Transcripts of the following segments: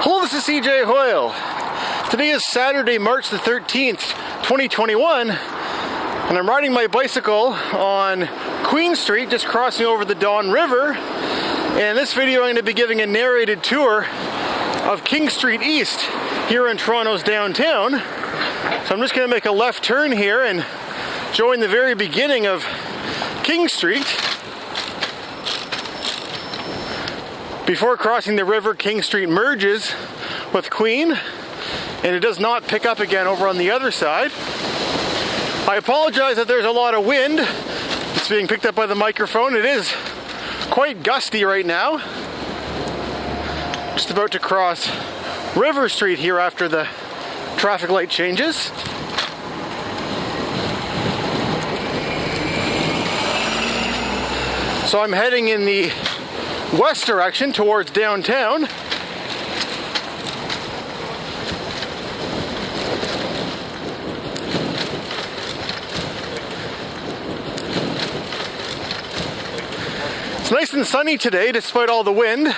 Hello, this is cjhoyle. Today is Saturday, March the 13th, 2021, and I'm riding my bicycle on Queen Street, just crossing over the Don River. And in this video, I'm going to be giving a narrated tour of King Street East here in Toronto's downtown. So I'm just going to make a left turn here and join the very beginning of King Street. Before crossing the river, King Street merges with Queen, and it does not pick up again over on the other side. I apologize that there's a lot of wind. It's being picked up by the microphone. It is quite gusty right now. Just about to cross River Street here after the traffic light changes. So I'm heading in the west direction towards downtown. It's nice and sunny today despite all the wind.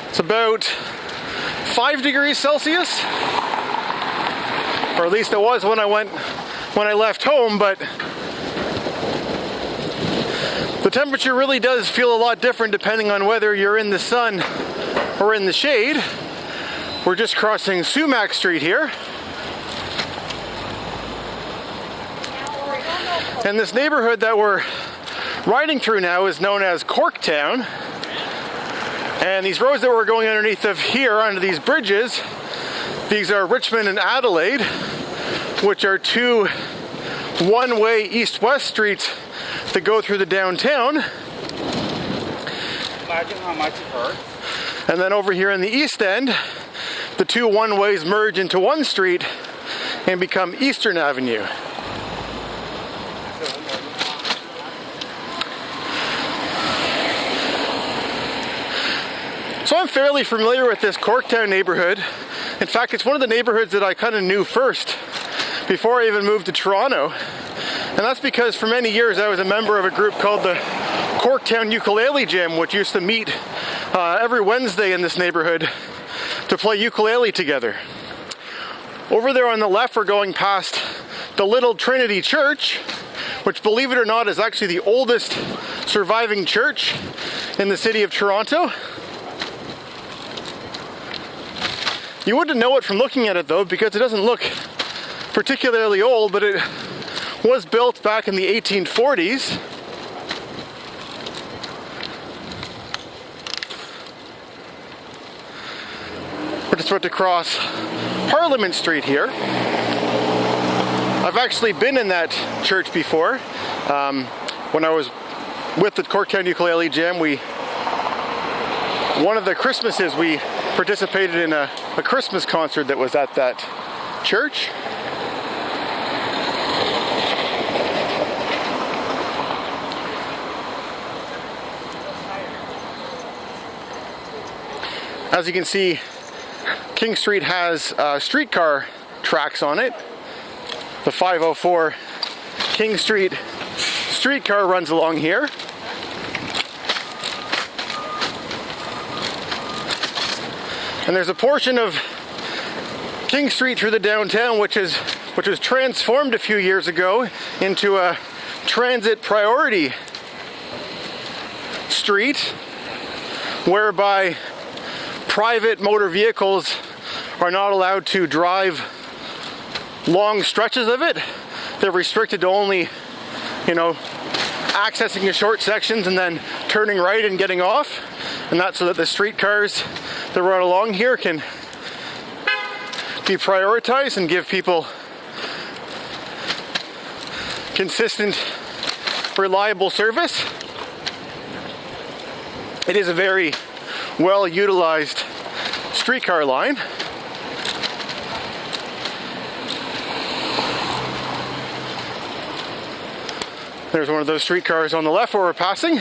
It's about 5 degrees Celsius, or at least it was when I left home, but the temperature really does feel a lot different depending on whether you're in the sun or in the shade. We're just crossing Sumac Street here. And this neighborhood that we're riding through now is known as Corktown. And these roads that we're going underneath of here, under these bridges, these are Richmond and Adelaide, which are two one-way east-west streets that go through the downtown. Imagine how much it hurt. And then over here in the east end, the two one-ways merge into one street and become Eastern Avenue. So I'm fairly familiar with this Corktown neighborhood. In fact, it's one of the neighborhoods that I kind of knew first before I even moved to Toronto. And that's because for many years I was a member of a group called the Corktown Ukulele Jam, which used to meet every Wednesday in this neighborhood to play ukulele together. Over there on the left, we're going past the Little Trinity Church, which, believe it or not, is actually the oldest surviving church in the city of Toronto. You wouldn't know it from looking at it though, because it doesn't look particularly old, but it was built back in the 1840s. We're just about to cross Parliament Street here. I've actually been in that church before. When I was with the Corktown Ukulele Jam, one of the Christmases we participated in a Christmas concert that was at that church. As you can see, King Street has streetcar tracks on it. The 504 King Street streetcar runs along here. And there's a portion of King Street through the downtown which was transformed a few years ago into a transit priority street, whereby private motor vehicles are not allowed to drive long stretches of it. They're restricted to only, accessing the short sections and then turning right and getting off. And that's so that the streetcars that run along here can be prioritized and give people consistent, reliable service. It is a very well utilized streetcar line. There's one of those streetcars on the left where we're passing.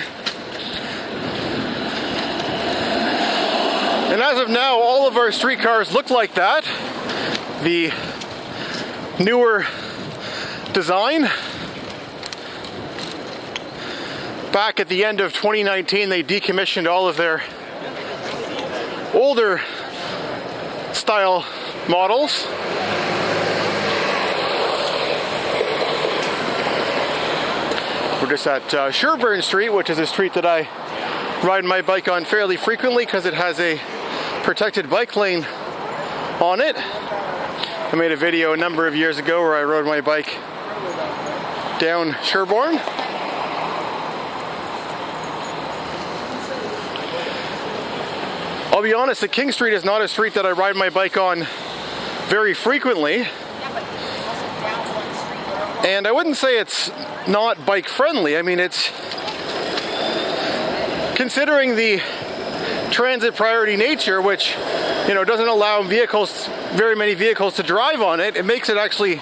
And as of now, all of our streetcars look like that. The newer design. Back at the end of 2019, they decommissioned all of their older style models. We're just at Sherburne Street, which is a street that I ride my bike on fairly frequently because it has a protected bike lane on it. I made a video a number of years ago where I rode my bike down Sherburne. I'll be honest, the King Street is not a street that I ride my bike on very frequently. And I wouldn't say it's not bike friendly. I mean, it's, considering the transit priority nature, which, you know, doesn't allow vehicles, very many vehicles to drive on it, it makes it actually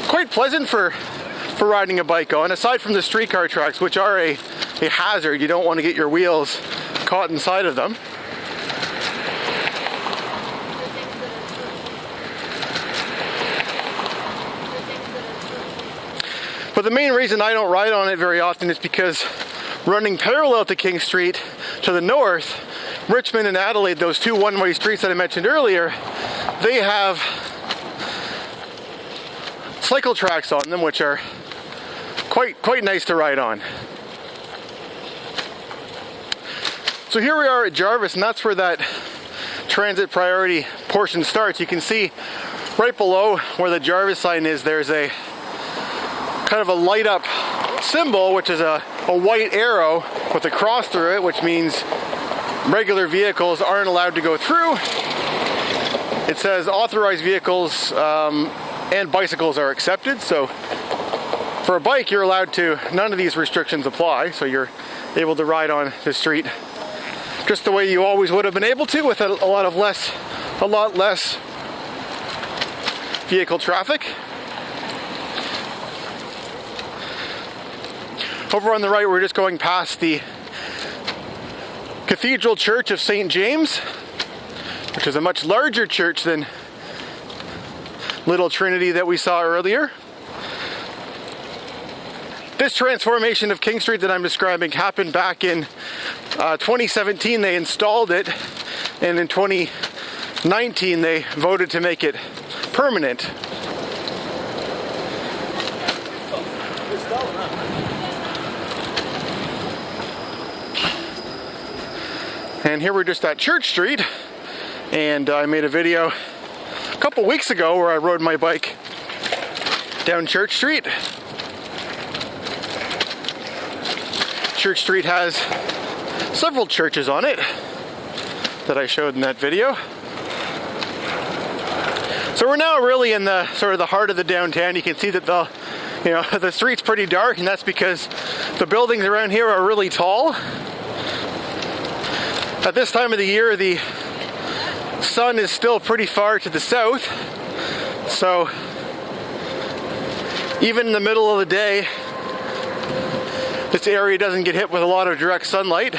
quite pleasant for riding a bike on, aside from the streetcar tracks, which are a hazard. You don't want to get your wheels caught inside of them. But the main reason I don't ride on it very often is because running parallel to King Street to the north, Richmond and Adelaide, those two one-way streets that I mentioned earlier, they have cycle tracks on them, which are quite nice to ride on. So here we are at Jarvis, and that's where that transit priority portion starts. You can see right below where the Jarvis sign is, there's a kind of a light up symbol, which is a white arrow with a cross through it, which means regular vehicles aren't allowed to go through. It says authorized vehicles and bicycles are accepted. So for a bike, you're allowed to, none of these restrictions apply. So you're able to ride on the street just the way you always would have been able to, with a lot less vehicle traffic. Over on the right, we're just going past the Cathedral Church of St. James, which is a much larger church than Little Trinity that we saw earlier. This transformation of King Street that I'm describing happened back in 2017. They installed it, and in 2019 they voted to make it permanent. And here we're just at Church Street, and I made a video a couple weeks ago where I rode my bike down Church Street. Church Street has several churches on it that I showed in that video. So we're now really in the sort of the heart of the downtown. You can see that the street's pretty dark, and that's because the buildings around here are really tall. At this time of the year, the sun is still pretty far to the south, so even in the middle of the day, this area doesn't get hit with a lot of direct sunlight.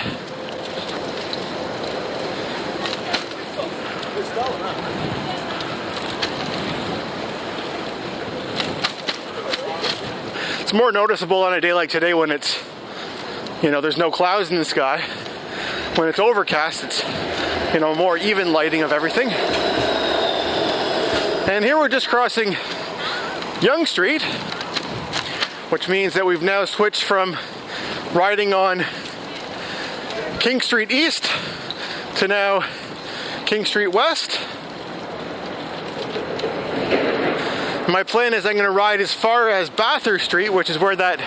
It's more noticeable on a day like today when it's, there's no clouds in the sky. When it's overcast, it's, more even lighting of everything. And here we're just crossing Yonge Street, which means that we've now switched from riding on King Street East to now King Street West. My plan is I'm going to ride as far as Bathurst Street, which is where that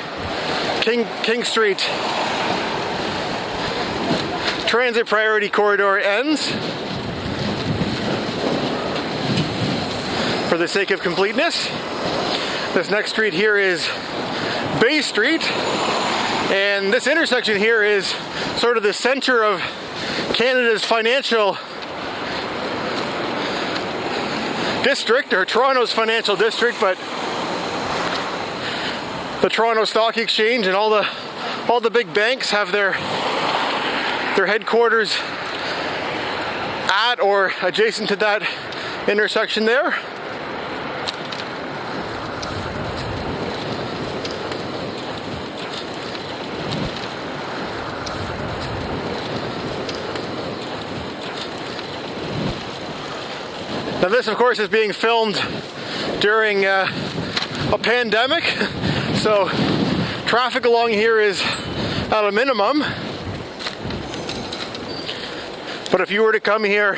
King Street transit priority corridor ends, for the sake of completeness. This next street here is Bay Street, and this intersection here is sort of the center of Canada's financial district, or Toronto's financial district, but the Toronto Stock Exchange and all the big banks have their headquarters at or adjacent to that intersection there. Now this, of course, is being filmed during a pandemic, so traffic along here is at a minimum. But if you were to come here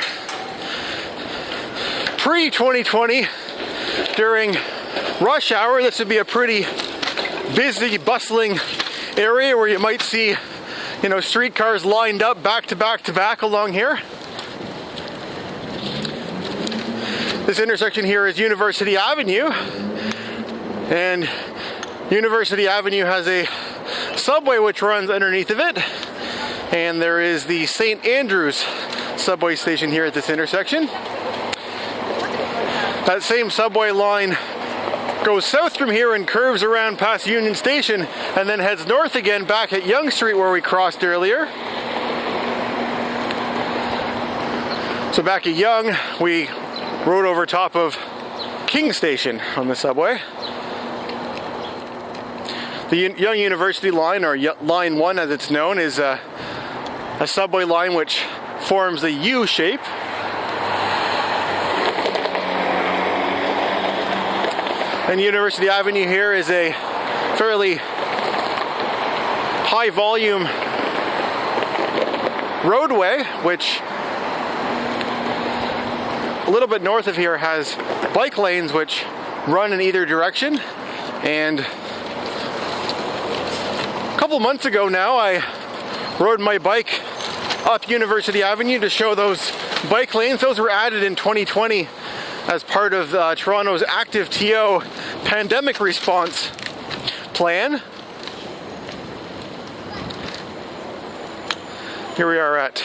pre-2020 during rush hour, this would be a pretty busy, bustling area where you might see, you know, streetcars lined up back to back to back along here. This intersection here is University Avenue, and University Avenue has a subway which runs underneath of it, and there is the St. Andrews subway station here at this intersection. That same subway line goes south from here and curves around past Union Station and then heads north again back at Yonge Street where we crossed earlier. So back at Yonge, we rode over top of King Station on the subway. The Yonge University line, or Line 1 as it's known, is a subway line which forms a U shape. And University Avenue here is a fairly high volume roadway, which a little bit north of here has bike lanes which run in either direction. And a couple months ago now, I rode my bike up University Avenue to show those bike lanes. Those were added in 2020 as part of Toronto's active TO pandemic response plan. Here we are at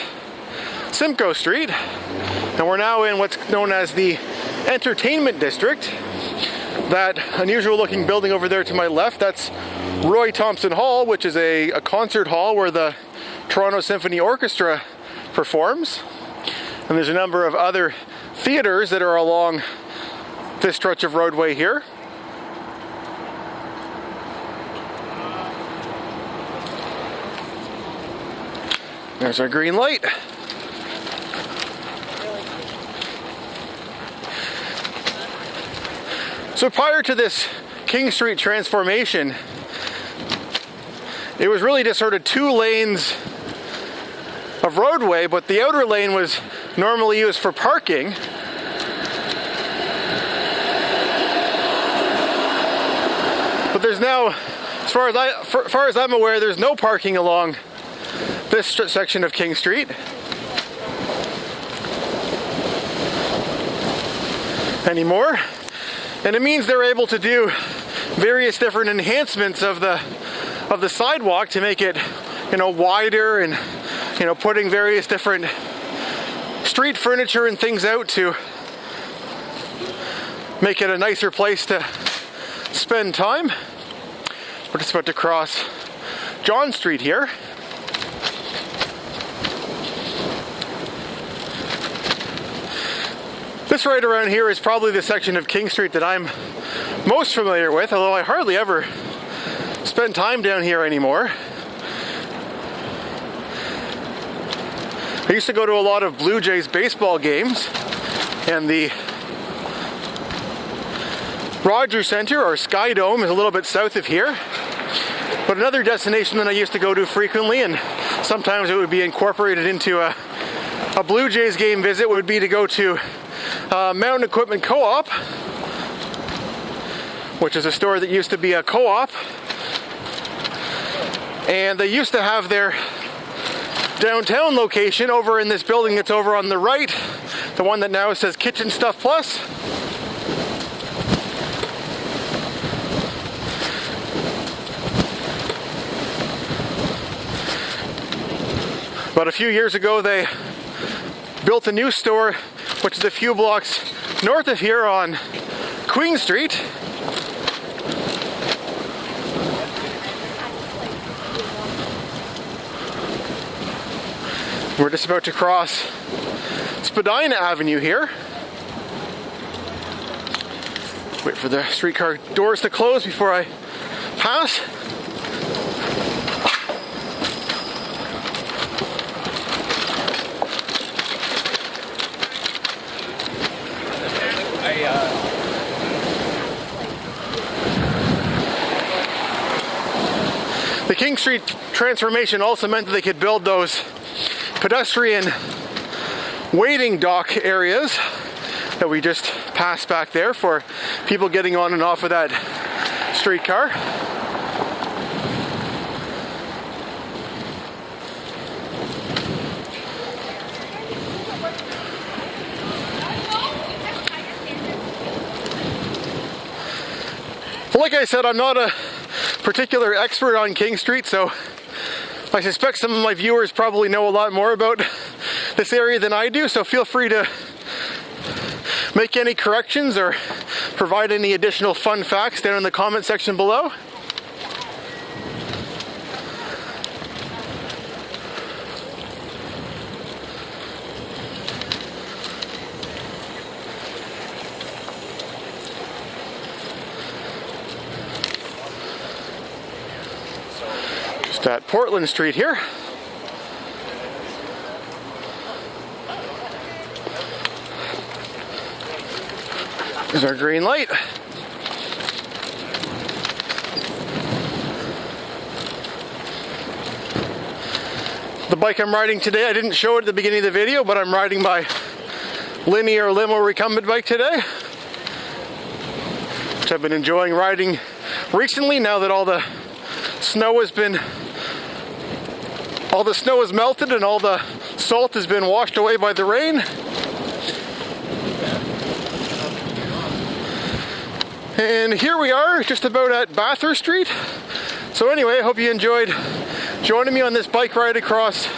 Simcoe Street, and we're now in what's known as the Entertainment District. That unusual looking building over there to my left, that's Roy Thompson Hall, which is a concert hall where the Toronto Symphony Orchestra performs. And there's a number of other theaters that are along this stretch of roadway here. There's our green light. So prior to this King Street transformation, it was really just sort of 2 lanes of roadway, but the outer lane was normally used for parking. But there's now, as far as I'm aware, there's no parking along this section of King Street anymore. And it means they're able to do various different enhancements of the sidewalk to make it, you know, wider, and, you know, putting various different street furniture and things out to make it a nicer place to spend time. We're just about to cross John Street here. This right around here is probably the section of King Street that I'm most familiar with, although I hardly ever spend time down here anymore. I used to go to a lot of Blue Jays baseball games, and the Rogers Center, or Sky Dome, is a little bit south of here. But another destination that I used to go to frequently, and sometimes it would be incorporated into a Blue Jays game visit, would be to go to Mountain Equipment Co-op, which is a store that used to be a co-op. And they used to have their downtown location over in this building that's over on the right, the one that now says Kitchen Stuff Plus. But a few years ago they built a new store, which is a few blocks north of here on Queen Street. We're just about to cross Spadina Avenue here. Wait for the streetcar doors to close before I pass. King Street transformation also meant that they could build those pedestrian waiting dock areas that we just passed back there for people getting on and off of that streetcar. Like I said, I'm not a particular expert on King Street, so I suspect some of my viewers probably know a lot more about this area than I do, so feel free to make any corrections or provide any additional fun facts down in the comment section below. Just at Portland Street here. There's our green light. The bike I'm riding today, I didn't show it at the beginning of the video, but I'm riding my Linear Limo Recumbent Bike today, which I've been enjoying riding recently now that all the snow has melted and all the salt has been washed away by the rain. And here we are, just about at Bathurst Street. So anyway, I hope you enjoyed joining me on this bike ride across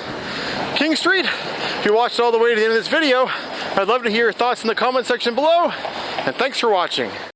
King Street. If you watched all the way to the end of this video, I'd love to hear your thoughts in the comment section below, and thanks for watching.